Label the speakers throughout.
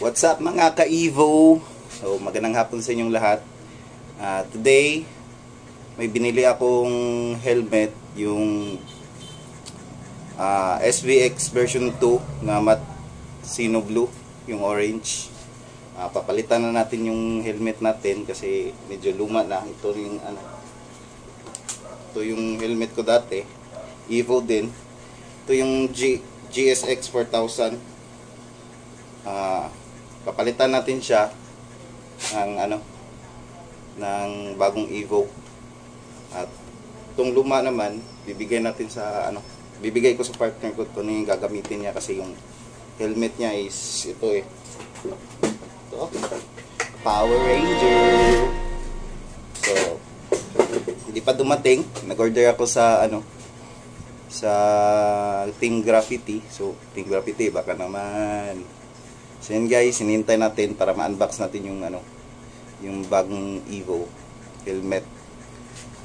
Speaker 1: What's up mga ka-Evo? So magandang hapon sa inyong lahat. Today may binili akong helmet, yung SVX version 2 na matte Sino Blue, yung orange. Papalitan na natin yung helmet natin kasi medyo luma na. Ito yung helmet ko dati, Evo din. Ito yung GSX 4000. Papalitan natin siya ng bagong Evo. At itong luma naman bibigay natin sa bibigay ko sa partner ko. Ito na yung gagamitin niya kasi yung helmet niya is ito Power Ranger. So hindi pa dumating, nag-order ako sa sa Team Graffiti. So Team Graffiti baka naman. So yun guys, hinihintay natin para ma-unbox natin yung yung bagong Evo helmet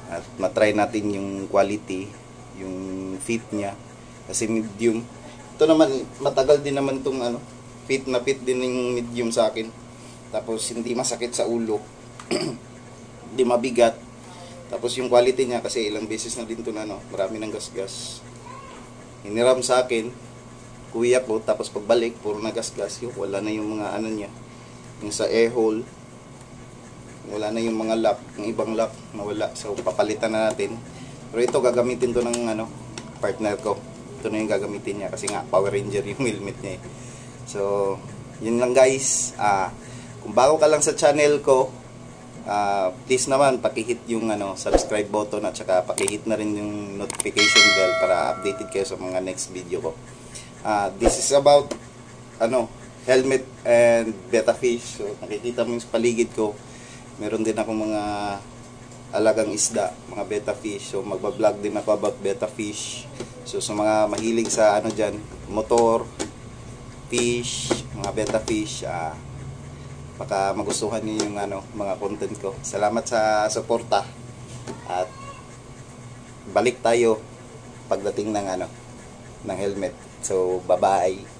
Speaker 1: at matry natin yung quality, yung fit niya kasi medium. Ito naman matagal din naman tong fit na fit din yung medium sa akin. Tapos hindi masakit sa ulo. Hindi mabigat. Tapos yung quality niya kasi ilang beses na din to marami ng gasgas. Hiniram sa akin kuya ko, tapos pagbalik puro nagasgas yung wala na yung mga niya, yung sa air hole wala na yung mga lock, yung ibang lock nawala. So papalitan na natin, pero ito gagamitin to ng partner ko. Ito na yung gagamitin niya kasi nga Power Ranger yung helmet niya So yun lang guys. Kung bago ka lang sa channel ko, please naman pakihit yung subscribe button at saka pakihit na rin yung notification bell para updated kayo sa mga next video ko. This is about helmet and betta fish. So nakikita mo yung sa paligid ko, meron din ako mga alagang isda, mga betta fish. So magba-vlog din ako about betta fish. So sa mga mahilig sa dyan, motor, fish, mga betta fish, baka magustuhan niyo yung mga content ko. Salamat sa suporta at balik tayo pagdating ng ng helmet. So bye-bye.